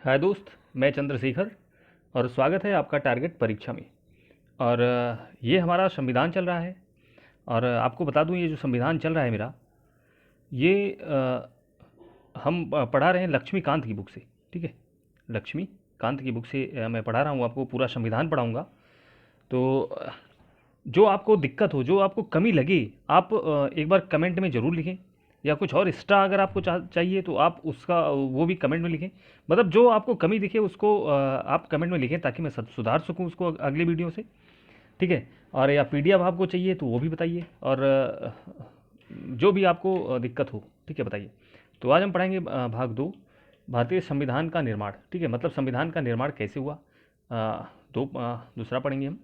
हाय दोस्त, मैं चंद्रशेखर और स्वागत है आपका टारगेट परीक्षा में। और ये हमारा संविधान चल रहा है। और आपको बता दूं, ये जो संविधान चल रहा है मेरा, ये हम पढ़ा रहे हैं लक्ष्मीकांत की बुक से। ठीक है, लक्ष्मीकांत की बुक से मैं पढ़ा रहा हूँ, आपको पूरा संविधान पढ़ाऊँगा। तो जो आपको दिक्कत हो, जो आपको कमी लगे, आप एक बार कमेंट में ज़रूर लिखें। या कुछ और एक्स्ट्रा अगर आपको चाहिए तो आप उसका वो भी कमेंट में लिखें। मतलब जो आपको कमी दिखे उसको आप कमेंट में लिखें, ताकि मैं सुधार सकूं उसको अगली वीडियो से। ठीक है। और या पीडीएफ आपको चाहिए तो वो भी बताइए। और जो भी आपको दिक्कत हो, ठीक है, बताइए। तो आज हम पढ़ेंगे भाग 2, भारतीय संविधान का निर्माण। ठीक है, मतलब संविधान का निर्माण कैसे हुआ। दूसरा पढ़ेंगे हम।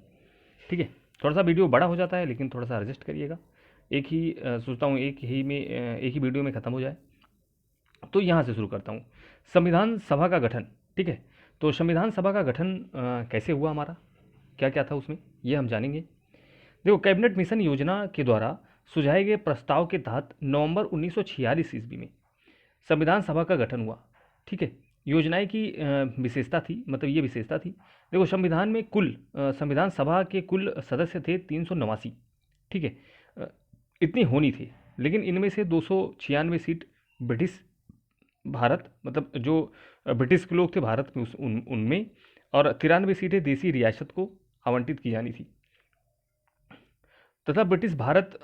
ठीक है। थोड़ा सा वीडियो बड़ा हो जाता है, लेकिन थोड़ा सा एडजस्ट करिएगा। एक ही सोचता हूँ एक ही वीडियो में ख़त्म हो जाए। तो यहाँ से शुरू करता हूँ। संविधान सभा का गठन। ठीक है। तो संविधान सभा का गठन कैसे हुआ, हमारा क्या क्या था उसमें, ये हम जानेंगे। देखो, कैबिनेट मिशन योजना के द्वारा सुझाए गए प्रस्ताव के तहत नवंबर 1946 ईस्वी में संविधान सभा का गठन हुआ। ठीक है। योजनाएं की विशेषता थी, मतलब ये विशेषता थी। देखो, संविधान में संविधान सभा के कुल सदस्य थे 389। ठीक है। अ, इतनी होनी थी, लेकिन इनमें से 296 सीट ब्रिटिश भारत, मतलब जो ब्रिटिश के लोग थे भारत में, उनमें, और 93 सीटें देसी रियासत को आवंटित की जानी थी, तथा ब्रिटिश भारत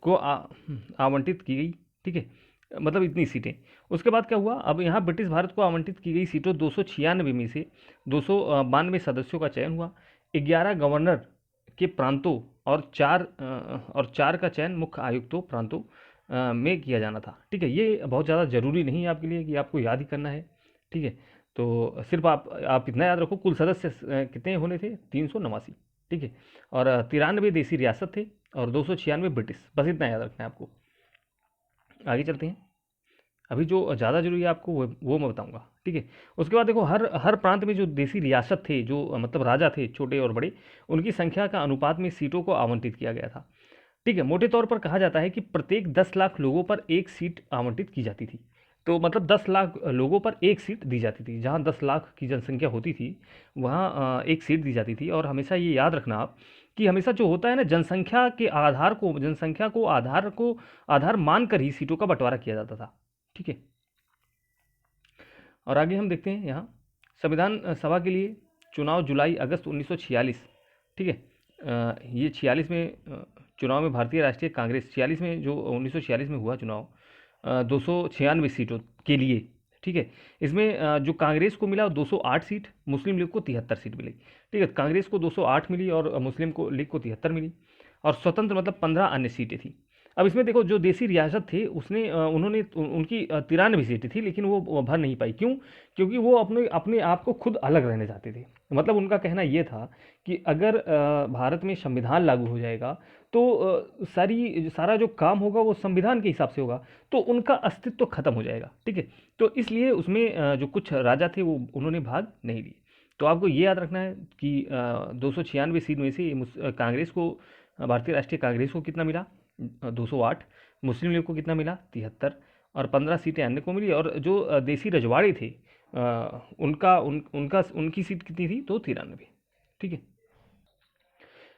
को आवंटित की गई। ठीक है, मतलब इतनी सीटें। उसके बाद क्या हुआ, अब यहाँ ब्रिटिश भारत को आवंटित की गई सीटों 296 में से 292 सदस्यों का चयन हुआ। 11 गवर्नर के प्रांतों और चार का चयन मुख्य आयुक्तों प्रांतों में किया जाना था। ठीक है, ये बहुत ज़्यादा ज़रूरी नहीं है आपके लिए कि आपको याद ही करना है। ठीक है, तो सिर्फ आप इतना याद रखो, कुल सदस्य कितने होने थे, 389। ठीक है, और 93 देसी रियासत थे और 296 ब्रिटिश, बस इतना याद रखना है आपको। आगे चलते हैं। अभी जो ज़्यादा जरूरी है आपको वो मैं बताऊंगा। ठीक है। उसके बाद देखो, हर हर प्रांत में जो देसी रियासत थे, जो मतलब राजा थे, छोटे और बड़े, उनकी संख्या का अनुपात में सीटों को आवंटित किया गया था। ठीक है, मोटे तौर पर कहा जाता है कि प्रत्येक 10 लाख लोगों पर एक सीट आवंटित की जाती थी। तो मतलब 10 लाख लोगों पर एक सीट दी जाती थी। जहाँ 10 लाख की जनसंख्या होती थी, वहाँ एक सीट दी जाती थी। और हमेशा ये याद रखना आप, कि हमेशा जो होता है ना, जनसंख्या को आधार मानकर ही सीटों का बंटवारा किया जाता था। ठीक है। और आगे हम देखते हैं यहाँ, संविधान सभा के लिए चुनाव जुलाई अगस्त 1946। ठीक है। ये 46 में चुनाव में भारतीय राष्ट्रीय कांग्रेस, 46 में जो 1946 में हुआ चुनाव, 296 सीटों के लिए। ठीक है, इसमें जो कांग्रेस को मिला 208 सीट, मुस्लिम लीग को 73 सीट मिली। ठीक है, कांग्रेस को 208 मिली और मुस्लिम को लीग को 73 मिली। और स्वतंत्र मतलब 15 अन्य सीटें थी। अब इसमें देखो, जो देसी रियासत थे उसने उन्होंने उनकी 93 सीटें थी, लेकिन वो भर नहीं पाई। क्यों? क्योंकि वो अपने अपने आप को खुद अलग रहने चाहते थे। मतलब उनका कहना ये था कि अगर भारत में संविधान लागू हो जाएगा तो सारा जो काम होगा वो संविधान के हिसाब से होगा, तो उनका अस्तित्व खत्म हो जाएगा। ठीक है, तो इसलिए उसमें जो कुछ राजा थे वो उन्होंने भाग नहीं लिए। तो आपको ये याद रखना है कि 296 सीट में से कांग्रेस को, भारतीय राष्ट्रीय कांग्रेस को कितना मिला, 208। मुस्लिम लीग को कितना मिला, 73। और 15 सीटें अन्य को मिली। और जो देसी रजवाड़े थे, उनकी सीट कितनी थी, तो 93। ठीक है।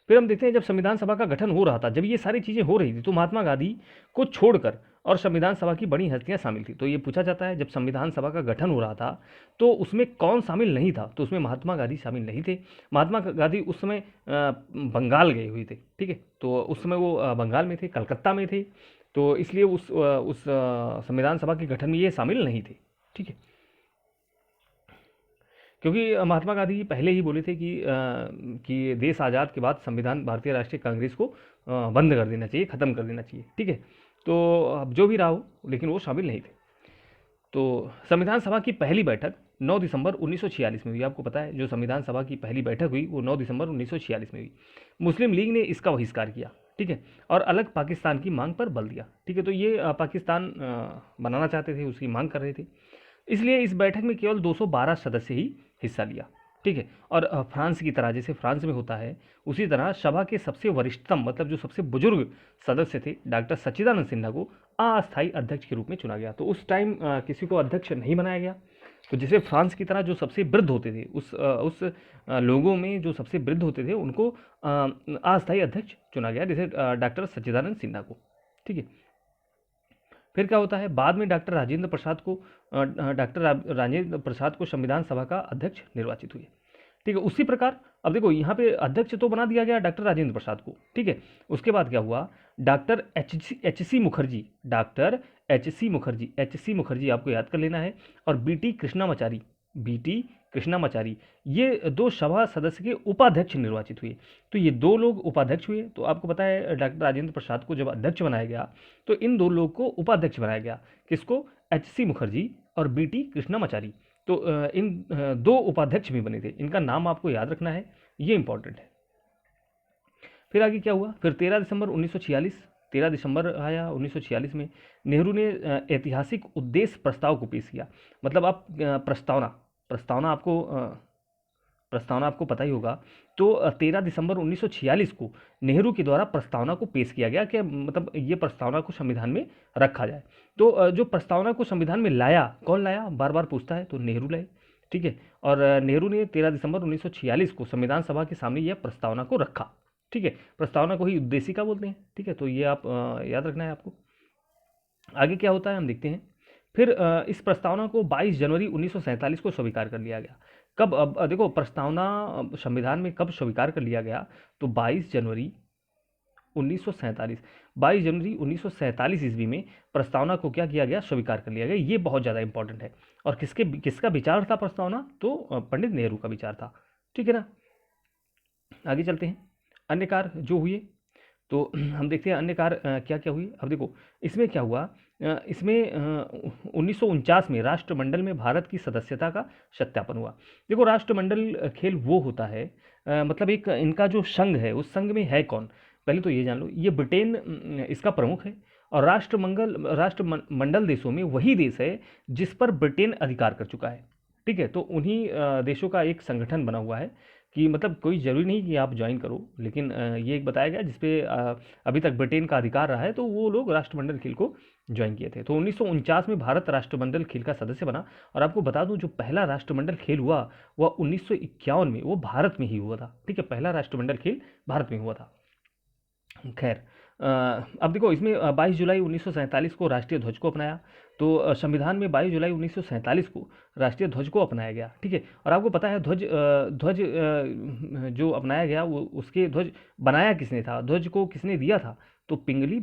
फिर हम देखते हैं, जब संविधान सभा का गठन हो रहा था, जब ये सारी चीज़ें हो रही थी, तो महात्मा गांधी को छोड़कर और संविधान सभा की बड़ी हस्तियां शामिल थी। तो ये पूछा जाता है, जब संविधान सभा का गठन हो रहा था तो उसमें कौन शामिल नहीं था, तो उसमें महात्मा गांधी शामिल नहीं थे। महात्मा गांधी उस समय बंगाल गए हुए थे। ठीक है, तो उस समय वो बंगाल में थे, कलकत्ता में थे। तो इसलिए उस संविधान सभा के गठन में ये शामिल नहीं थे। ठीक है, क्योंकि महात्मा गांधी जी पहले ही बोले थे कि देश आज़ाद के बाद संविधान भारतीय राष्ट्रीय कांग्रेस को बंद कर देना चाहिए, ख़त्म कर देना चाहिए। ठीक है, तो अब जो भी रहा हो, लेकिन वो शामिल नहीं थे। तो संविधान सभा की पहली बैठक 9 दिसंबर 1946 में हुई। आपको पता है, जो संविधान सभा की पहली बैठक हुई वो 9 दिसंबर 1946 में हुई। मुस्लिम लीग ने इसका बहिष्कार किया। ठीक है, और अलग पाकिस्तान की मांग पर बल दिया। ठीक है, तो ये पाकिस्तान बनाना चाहते थे, उसकी मांग कर रहे थे। इसलिए इस बैठक में केवल 212 सदस्य ही हिस्सा लिया। ठीक है, और फ्रांस की तरह, जैसे फ्रांस में होता है, उसी तरह सभा के सबसे वरिष्ठतम, मतलब जो सबसे बुजुर्ग सदस्य थे, डॉक्टर सच्चिदानंद सिन्हा को अस्थायी अध्यक्ष के रूप में चुना गया। तो उस टाइम किसी को अध्यक्ष नहीं बनाया गया। तो जैसे फ्रांस की तरह जो सबसे वृद्ध होते थे उस लोगों में जो सबसे वृद्ध होते थे उनको अस्थायी अध्यक्ष चुना गया, जैसे डॉक्टर सच्चिदानंद सिन्हा को। ठीक है, फिर क्या होता है, बाद में डॉक्टर राजेंद्र प्रसाद को संविधान सभा का अध्यक्ष निर्वाचित हुए। ठीक है, उसी प्रकार अब देखो यहाँ पे अध्यक्ष तो बना दिया गया डॉक्टर राजेंद्र प्रसाद को। ठीक है, उसके बाद क्या हुआ, डॉक्टर एच सी मुखर्जी आपको याद कर लेना है, और बी टी कृष्णामाचारी ये दो सभा सदस्य के उपाध्यक्ष निर्वाचित हुए। तो ये दो लोग उपाध्यक्ष हुए। तो आपको पता है डॉक्टर राजेंद्र प्रसाद को जब अध्यक्ष बनाया गया तो इन दो लोग को उपाध्यक्ष बनाया गया, किसको, एच सी मुखर्जी और बी टी कृष्णामाचारी। तो इन दो उपाध्यक्ष भी बने थे, इनका नाम आपको याद रखना है, ये इंपॉर्टेंट है। फिर आगे क्या हुआ, फिर 13 दिसंबर आया 1946 में नेहरू ने ऐतिहासिक उद्देश्य प्रस्ताव को पेश किया। मतलब आप प्रस्तावना आपको पता ही होगा। तो 13 दिसंबर 1946 को नेहरू के द्वारा प्रस्तावना को पेश किया गया कि मतलब ये प्रस्तावना को संविधान में रखा जाए। तो जो प्रस्तावना को संविधान में लाया, कौन लाया, बार बार पूछता है, तो नेहरू लाए। ठीक है, और नेहरू ने 13 दिसंबर 1946 को संविधान सभा के सामने यह प्रस्तावना को रखा। ठीक है, प्रस्तावना को ही उद्देशिका बोलते हैं। ठीक है, तो ये आप याद रखना है आपको। आगे क्या होता है हम देखते हैं। फिर इस प्रस्तावना को 22 जनवरी 1947 को स्वीकार कर लिया गया। कब, अब देखो प्रस्तावना संविधान में कब स्वीकार कर लिया गया, तो 22 जनवरी 1947 ईस्वी में प्रस्तावना को क्या किया गया, स्वीकार कर लिया गया। ये बहुत ज़्यादा इंपॉर्टेंट है। और किसका विचार था प्रस्तावना, तो पंडित नेहरू का विचार था। ठीक है ना, आगे चलते हैं। अन्य कार्य जो हुए, तो हम देखते हैं अन्य कार्य क्या क्या हुए। अब देखो इसमें क्या हुआ, इसमें 1949 में राष्ट्रमंडल में भारत की सदस्यता का सत्यापन हुआ। देखो राष्ट्रमंडल खेल वो होता है, मतलब एक इनका जो संघ है उस संघ में है कौन, पहले तो ये जान लो, ये ब्रिटेन इसका प्रमुख है। और राष्ट्रमंडल देशों में वही देश है जिस पर ब्रिटेन अधिकार कर चुका है। ठीक है, तो उन्हीं देशों का एक संगठन बना हुआ है कि मतलब कोई ज़रूरी नहीं कि आप ज्वाइन करो, लेकिन ये एक बताया गया जिसपे अभी तक ब्रिटेन का अधिकार रहा है, तो वो लोग राष्ट्रमंडल खेल को ज्वाइन किए थे। तो 1949 में भारत राष्ट्रमंडल खेल का सदस्य बना। और आपको बता दूं जो पहला राष्ट्रमंडल खेल हुआ वह 1951 में वो भारत में ही हुआ था। ठीक है, पहला राष्ट्रमंडल खेल भारत में हुआ था। खैर अब देखो इसमें 22 जुलाई 1947 को राष्ट्रीय ध्वज को अपनाया। तो संविधान में 22 जुलाई 1947 को राष्ट्रीय ध्वज को अपनाया गया। ठीक है, और आपको पता है ध्वज जो अपनाया गया वो उसके ध्वज बनाया किसने था, ध्वज को किसने दिया था, तो पिंगली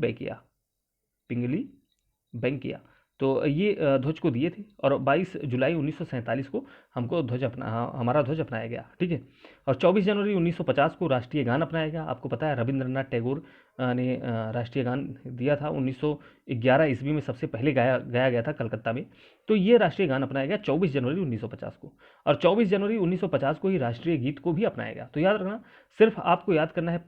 बैंकिया। तो ये ध्वज को दिए थे। और 22 जुलाई 1947 को हमारा ध्वज अपनाया गया। ठीक है, और 24 जनवरी 1950 को राष्ट्रीय गान अपनाया गया। आपको पता है रविंद्रनाथ टैगोर ने राष्ट्रीय गान दिया था। 1911 ईस्वी में सबसे पहले गाया गया था कलकत्ता में। तो ये राष्ट्रीय गान अपनाया गया 24 जनवरी 1950 को। और 24 जनवरी 1950 को ही राष्ट्रीय गीत को भी अपनाया गया। तो याद रखना, सिर्फ आपको याद करना है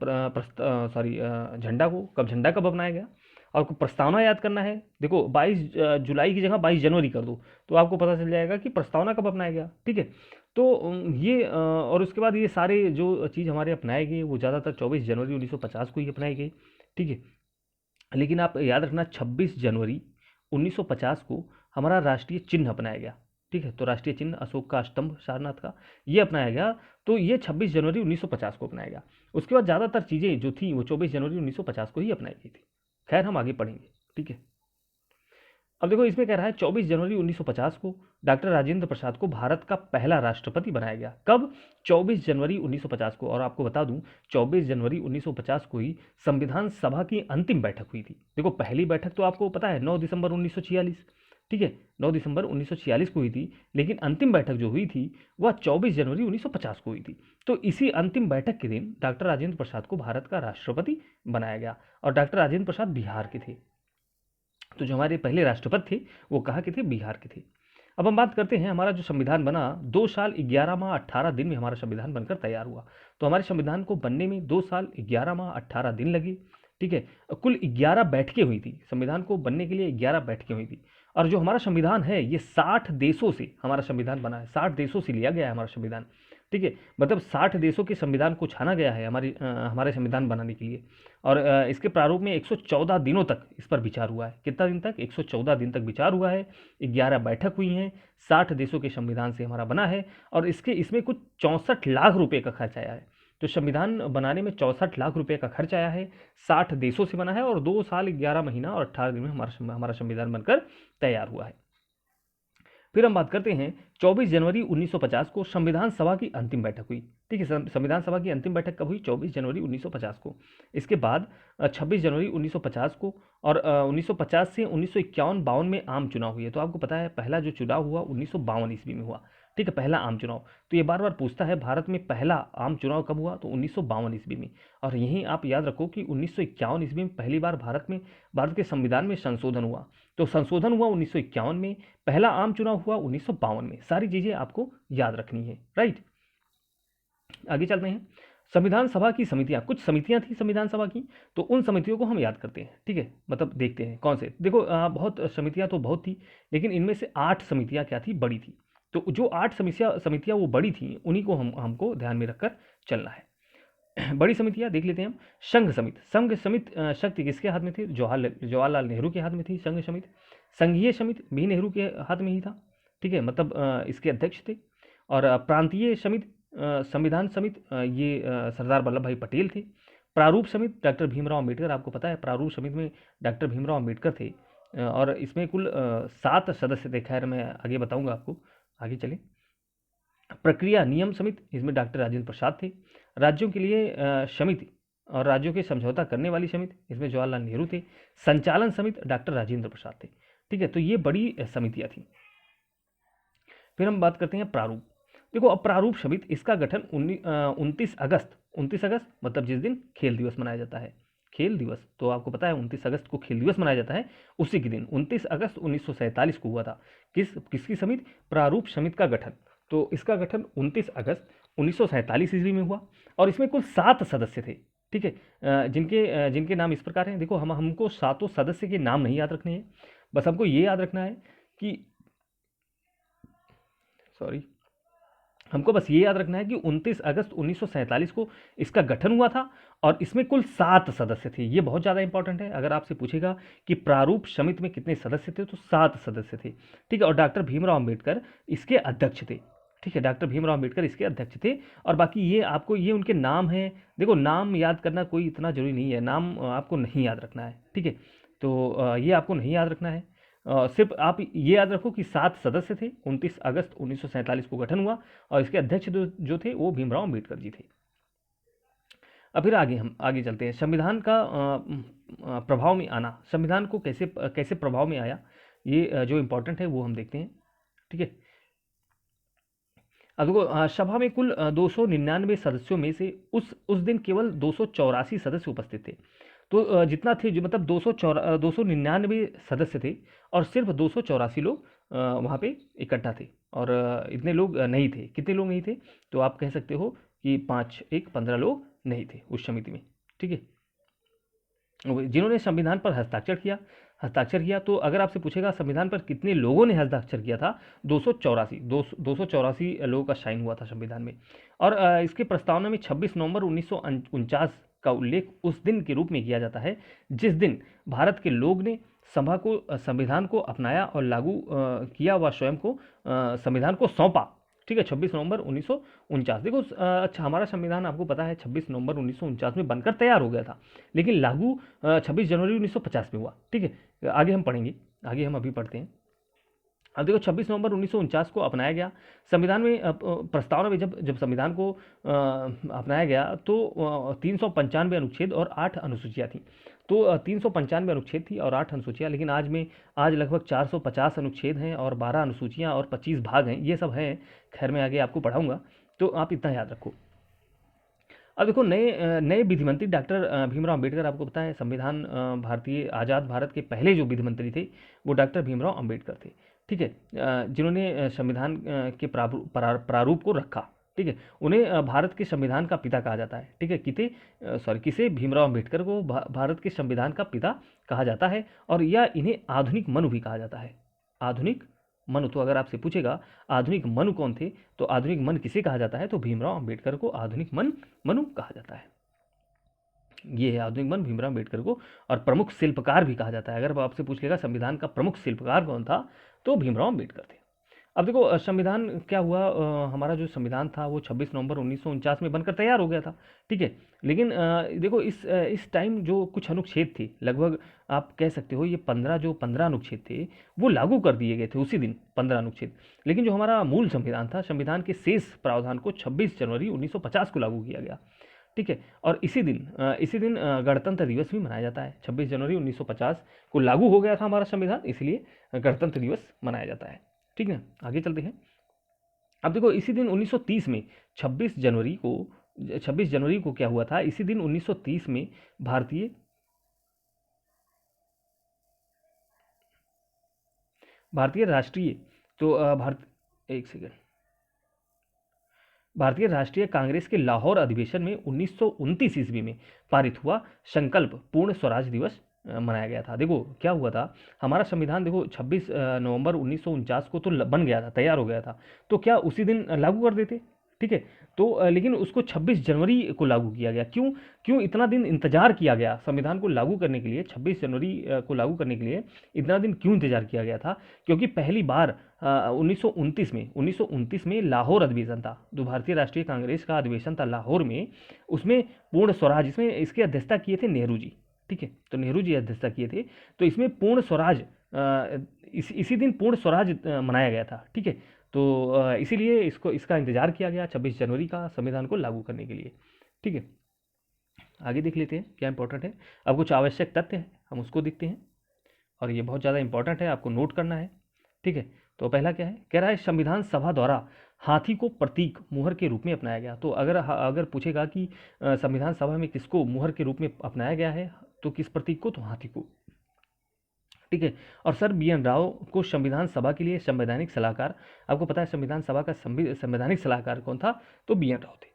झंडा को, झंडा कब अपनाया गया, और प्रस्तावना याद करना है। देखो 22 जुलाई की जगह 22 जनवरी कर दो तो आपको पता चल जाएगा कि प्रस्तावना कब अपनाया गया। ठीक है, तो ये और उसके बाद ये सारे जो चीज़ हमारे अपनाए गए वो ज़्यादातर 24 जनवरी 1950 को ही अपनाए गए। ठीक है, लेकिन आप याद रखना 26 जनवरी 1950 को हमारा राष्ट्रीय चिन्ह अपनाया गया। ठीक है, तो राष्ट्रीय चिन्ह अशोक का स्तंभ सारनाथ का ये अपनाया गया। तो ये 26 जनवरी 1950 को अपनाया गया। उसके बाद ज़्यादातर चीज़ें जो थी वो 24 जनवरी 1950 को ही अपनाई गई थी। खैर हम आगे पढ़ेंगे। ठीक है, अब देखो इसमें कह रहा है 24 जनवरी 1950 को डॉक्टर राजेंद्र प्रसाद को भारत का पहला राष्ट्रपति बनाया गया। कब, 24 जनवरी 1950 को। और आपको बता दूं 24 जनवरी 1950 को ही संविधान सभा की अंतिम बैठक हुई थी। देखो पहली बैठक तो आपको पता है 9 दिसंबर 1946। ठीक है, 9 दिसंबर 1946 को हुई थी, लेकिन अंतिम बैठक जो हुई थी वह 24 जनवरी 1950 को हुई थी। तो इसी अंतिम बैठक के दिन डॉक्टर राजेंद्र प्रसाद को भारत का राष्ट्रपति बनाया गया। और डॉक्टर राजेंद्र प्रसाद बिहार के थे। तो जो हमारे पहले राष्ट्रपति थे वो कहाँ के थे, बिहार के थे। अब हम बात करते हैं हमारा जो संविधान बना 2 साल 11 माह 18 दिन में हमारा संविधान बनकर तैयार हुआ। तो हमारे संविधान को बनने में 2 साल 11 माह 18 दिन लगे। ठीक है, कुल 11 बैठकें हुई थी, संविधान को बनने के लिए 11 बैठकें हुई थी। और जो हमारा संविधान है ये 60 देशों से हमारा संविधान बना है, 60 देशों से लिया गया है हमारा संविधान, ठीक है। मतलब 60 देशों के संविधान को छाना गया है हमारे संविधान बनाने के लिए। और इसके प्रारूप में 114 दिनों तक इस पर विचार हुआ है। कितना दिन तक? 114 दिन तक विचार हुआ है, 11 बैठक हुई हैं, 60 देशों के संविधान से हमारा बना है। और इसमें कुछ 64 लाख रुपए का खर्च आया है। तो संविधान बनाने में 64 लाख रुपए का खर्च आया है, 60 देशों से बना है, और 2 साल 11 महीना और 18 दिन में हमारा संविधान बनकर तैयार हुआ है। फिर हम बात करते हैं 24 जनवरी 1950 को संविधान सभा की अंतिम बैठक हुई, ठीक है। संविधान सभा की अंतिम बैठक कब हुई? 24 जनवरी 1950 को। इसके बाद 26 जनवरी 1950 को, और 1950 से 1951-52 में आम चुनाव हुए। तो आपको पता है पहला जो चुनाव हुआ 1952 ईस्वी में हुआ, ठीक है, पहला आम चुनाव। तो ये बार बार पूछता है भारत में पहला आम चुनाव कब हुआ? तो 1952 ईस्वी में। और यहीं आप याद रखो कि 1951 ईस्वी में पहली बार भारत के संविधान में संशोधन हुआ। तो संशोधन हुआ 1951 में, पहला आम चुनाव हुआ 1952 में। सारी चीजें आपको याद रखनी है, राइट। आगे चलते हैं। संविधान सभा की समितियां, कुछ समितियां थी संविधान सभा की, तो उन समितियों को हम याद करते हैं, ठीक है। मतलब देखते हैं कौन से। देखो बहुत समितियां तो बहुत थी, लेकिन इनमें से 8 समितियां क्या थी? बड़ी थी। तो जो 8 समितियां वो बड़ी थी, उन्हीं को हमको ध्यान में रखकर चलना है। बड़ी समितियां देख लेते हैं हम। संघ समिति शक्ति किसके हाथ में थी? जवाहरलाल नेहरू के हाथ में थी संघ समिति। संघीय समिति भी नेहरू के हाथ में ही था, ठीक है, मतलब इसके अध्यक्ष थे। और प्रांतीय समिति, संविधान समिति, ये सरदार वल्लभ भाई पटेल थे। प्रारूप समिति डॉक्टर भीमराव अम्बेडकर, आपको पता है प्रारूप समिति में डॉक्टर भीमराव अम्बेडकर थे। और इसमें कुल 7 सदस्य थे। खैर मैं आगे बताऊंगा आपको, आगे चले। प्रक्रिया नियम समिति, इसमें डॉक्टर राजेंद्र प्रसाद थे। राज्यों के लिए समिति और राज्यों के समझौता करने वाली समिति, इसमें जवाहरलाल नेहरू थे। संचालन समिति डॉक्टर राजेंद्र प्रसाद थे, ठीक है। तो ये बड़ी समितियां थी। फिर हम बात करते हैं प्रारूप। देखो अब प्रारूप समिति, इसका गठन 29 अगस्त मतलब जिस दिन खेल दिवस मनाया जाता है, खेल दिवस, तो आपको पता है 29 अगस्त को खेल दिवस मनाया जाता है, उसी के दिन 29 अगस्त 1947 को हुआ था। किसकी समिति? प्रारूप समिति का गठन। तो इसका गठन 29 अगस्त 1947 ईस्वी में हुआ। और इसमें कुल 7 सदस्य थे, ठीक है, जिनके नाम इस प्रकार हैं। देखो हमको 7 सदस्य के नाम नहीं याद रखने हैं, बस हमको ये याद रखना है कि हमको बस ये याद रखना है कि 29 अगस्त 1947 को इसका गठन हुआ था, और इसमें कुल 7 सदस्य थे। ये बहुत ज़्यादा इंपॉर्टेंट है। अगर आपसे पूछेगा कि प्रारूप समिति में कितने सदस्य थे, तो 7 सदस्य थे, ठीक है। और डॉक्टर भीमराव अम्बेडकर इसके अध्यक्ष थे, ठीक है, डॉक्टर भीमराव अम्बेडकर इसके अध्यक्ष थे। और बाकी ये आपको, ये उनके नाम हैं। देखो नाम याद करना कोई इतना जरूरी नहीं है, नाम आपको नहीं याद रखना है, ठीक है। तो ये आपको नहीं याद रखना है। सिर्फ आप ये याद रखो कि 7 सदस्य थे, 29 अगस्त 1947 को गठन हुआ, और इसके अध्यक्ष जो थे वो भीमराव अम्बेडकर जी थे। अब फिर हम आगे चलते हैं। संविधान का प्रभाव में आना, संविधान को कैसे प्रभाव में आया, ये जो इम्पोर्टेंट है वो हम देखते हैं, ठीक है। अब देखो सभा में कुल 299 सदस्यों में से उस दिन केवल 284 सदस्य उपस्थित थे। तो जितना थे, जो मतलब 299 सदस्य थे, और सिर्फ 284 लोग वहाँ पे इकट्ठा थे। और इतने लोग नहीं थे। कितने लोग नहीं थे? तो आप कह सकते हो कि 15 लोग नहीं थे उस समिति में, ठीक है, जिन्होंने संविधान पर हस्ताक्षर किया। तो अगर आपसे पूछेगा संविधान पर कितने लोगों ने हस्ताक्षर किया था, 284 लोगों का साइन हुआ था संविधान में। और इसके प्रस्तावना में 26 नवंबर 1949 का उल्लेख उस दिन के रूप में किया जाता है जिस दिन भारत के लोग ने संविधान को अपनाया और लागू किया व स्वयं को संविधान को सौंपा, ठीक है, 26 नवंबर 1949। देखो अच्छा, हमारा संविधान आपको पता है 26 नवंबर 1949 में बनकर तैयार हो गया था, लेकिन लागू 26 जनवरी 1950 में हुआ, ठीक है। आगे हम पढ़ेंगे, आगे हम अभी पढ़ते हैं। अब देखो 26 नवंबर 1949 को अपनाया गया संविधान में। प्रस्तावना में जब संविधान को अपनाया गया तो 395 अनुच्छेद और 8 अनुसूचियाँ थी। तो 395 अनुच्छेद थी और 8 अनुसूचियाँ, लेकिन आज लगभग 450 अनुच्छेद हैं और 12 अनुसूचियाँ और 25 भाग हैं, ये सब हैं। खैर मैं आगे आपको पढ़ाऊँगा, तो आप इतना याद रखो। अब देखो नए विधि मंत्री डॉक्टर भीमराव अम्बेडकर, आपको पता है संविधान भारतीय आज़ाद भारत के पहले जो विधि मंत्री थे वो डॉक्टर भीमराव अम्बेडकर थे, ठीक है, जिन्होंने संविधान के प्रारूप को रखा, ठीक है। उन्हें भारत के संविधान का पिता कहा जाता है, ठीक है। किसे? भीमराव अम्बेडकर को भारत के संविधान का पिता कहा जाता है, और यह इन्हें आधुनिक मनु भी कहा जाता है, आधुनिक मनु। तो अगर आपसे पूछेगा आधुनिक मनु कौन थे, तो आधुनिक मन किसे कहा जाता है, तो भीमराव अंबेडकर को आधुनिक मनु कहा जाता है। ये है आधुनिक मन भीमराव अंबेडकर को। और प्रमुख शिल्पकार भी कहा जाता है। अगर आपसे पूछ लेगा संविधान का प्रमुख शिल्पकार कौन था, तो भीमराव अंबेडकर थे। अब देखो संविधान क्या हुआ, हमारा जो संविधान था वो 26 नवंबर 1949 में बनकर तैयार हो गया था, ठीक है। लेकिन देखो इस टाइम जो कुछ अनुच्छेद थे, लगभग आप कह सकते हो ये 15 अनुच्छेद थे वो लागू कर दिए गए थे उसी दिन, 15 अनुच्छेद। लेकिन जो हमारा मूल संविधान था, संविधान के शेष प्रावधान को 26 जनवरी 1950 को लागू किया गया, ठीक है। और इसी दिन गणतंत्र दिवस भी मनाया जाता है। 26 जनवरी 1950 को लागू हो गया था हमारा संविधान, इसलिए गणतंत्र दिवस मनाया जाता है, ठीक है। आगे चलते हैं। अब देखो इसी दिन 1930 में 26 जनवरी को क्या हुआ था, इसी दिन 1930 में भारतीय राष्ट्रीय तो एक सेकेंड भारतीय राष्ट्रीय कांग्रेस के लाहौर अधिवेशन में 1929 ईस्वी में पारित हुआ संकल्प पूर्ण स्वराज दिवस मनाया गया था। देखो क्या हुआ था, हमारा संविधान देखो 26 नवंबर 1949 को तो बन गया था, तैयार हो गया था, तो क्या उसी दिन लागू कर देते, ठीक है। तो लेकिन उसको 26 जनवरी को लागू किया गया। क्यों इतना दिन इंतजार किया गया संविधान को लागू करने के लिए, 26 जनवरी को लागू करने के लिए इतना दिन क्यों इंतजार किया गया था? क्योंकि पहली बार 1929 में लाहौर अधिवेशन था, जो भारतीय राष्ट्रीय कांग्रेस का अधिवेशन था लाहौर में, उसमें पूर्ण स्वराज, इसमें इसकी अध्यक्षता किए थे नेहरू जी, ठीक है। तो नेहरू जी अध्यक्षता किए थे, तो इसमें पूर्ण स्वराज इसी दिन पूर्ण स्वराज मनाया गया था, ठीक है। तो इसीलिए इसका इंतजार किया गया 26 जनवरी का संविधान को लागू करने के लिए, ठीक है। आगे देख लेते हैं क्या इंपॉर्टेंट है। अब कुछ आवश्यक तथ्य हैं, हम उसको देखते हैं, और ये बहुत ज़्यादा इंपॉर्टेंट है, आपको नोट करना है, ठीक है। तो पहला क्या है, कह रहा है संविधान सभा द्वारा हाथी को प्रतीक मुहर के रूप में अपनाया गया। तो अगर पूछेगा कि संविधान सभा में किसको मुहर के रूप में अपनाया गया है, तो किस प्रतीक को, तो हाथी को, ठीक है। और सर BN राव को संविधान सभा के लिए संवैधानिक सलाहकार, आपको पता है संविधान सभा का संवैधानिक सलाहकार कौन था, तो BN राव थे।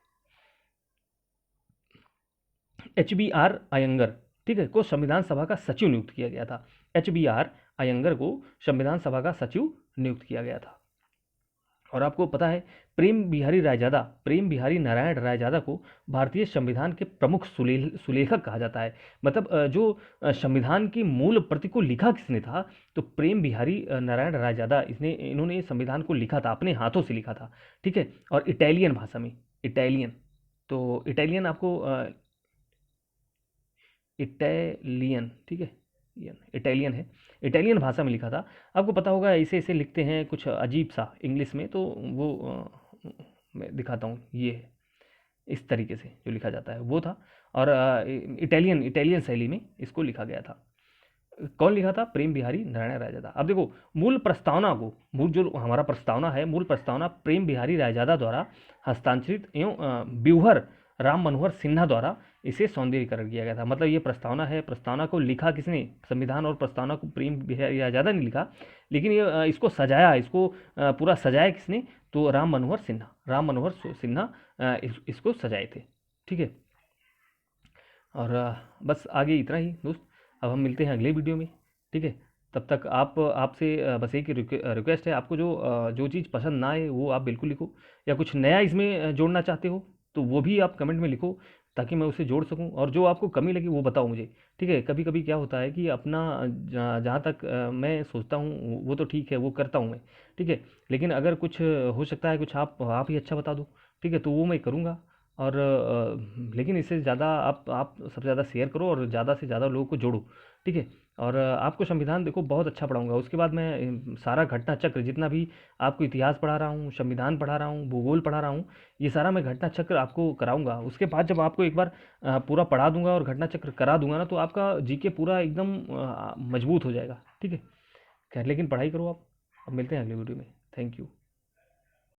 HBR अयंगर, ठीक है, को संविधान सभा का सचिव नियुक्त किया गया था। HBR अयंगर को संविधान सभा का सचिव नियुक्त किया गया था। और आपको पता है प्रेम बिहारी नारायण रायजादा को भारतीय संविधान के प्रमुख सुलेखक कहा जाता है। मतलब जो संविधान की मूल प्रति को लिखा किसने था, तो प्रेम बिहारी नारायण रायजादा, इन्होंने संविधान को लिखा था, अपने हाथों से लिखा था, ठीक है। और इटालियन भाषा में, तो इटालियन आपको इटालियन, ठीक है, इटालियन है, इटालियन भाषा में लिखा था। आपको पता होगा ऐसे लिखते हैं कुछ अजीब सा इंग्लिश में, तो वो मैं दिखाता हूँ, ये है इस तरीके से जो लिखा जाता है वो था। और इटालियन शैली में इसको लिखा गया था। कौन लिखा था, प्रेम बिहारी नारायण रायजादा। अब देखो मूल जो हमारा प्रस्तावना है, मूल प्रस्तावना प्रेम बिहारी रायजादा द्वारा हस्तांतरित एवं ब्यूहर राम मनोहर सिन्हा द्वारा इसे सौंदर्यीकरण किया गया था। मतलब ये प्रस्तावना है, प्रस्तावना को लिखा किसने, संविधान और प्रस्तावना को प्रेम बिहारी रायजादा ने लिखा, लेकिन ये इसको पूरा सजाया किसने, तो राम मनोहर सिन्हा इसको सजाए थे, ठीक है। और बस आगे इतना ही दोस्त, अब हम मिलते हैं अगले वीडियो में, ठीक है। तब तक आपसे बस एक रिक्वेस्ट है, आपको जो चीज़ पसंद ना आए वो आप बिल्कुल लिखो, या कुछ नया इसमें जोड़ना चाहते हो तो वो भी आप कमेंट में लिखो, ताकि मैं उसे जोड़ सकूं। और जो आपको कमी लगी वो बताओ मुझे, ठीक है। कभी कभी क्या होता है कि अपना जहाँ तक मैं सोचता हूँ वो तो ठीक है, वो करता हूँ मैं, ठीक है। लेकिन अगर कुछ हो सकता है कुछ आप ही अच्छा बता दो, ठीक है, तो वो मैं करूँगा। और लेकिन इससे ज़्यादा आप सबसे ज़्यादा शेयर करो और ज़्यादा से ज़्यादा लोगों को जोड़ो, ठीक है। और आपको संविधान देखो बहुत अच्छा पढ़ाऊंगा, उसके बाद मैं सारा घटना चक्र जितना भी आपको इतिहास पढ़ा रहा हूँ, संविधान पढ़ा रहा हूँ, भूगोल पढ़ा रहा हूँ, ये सारा मैं घटना चक्र आपको कराऊंगा। उसके बाद जब आपको एक बार पूरा पढ़ा दूंगा और घटना चक्र करा दूंगा ना, तो आपका GK पूरा एकदम मजबूत हो जाएगा, ठीक है। खैर लेकिन पढ़ाई करो आप। अब मिलते हैं अगले वीडियो में। Thank you.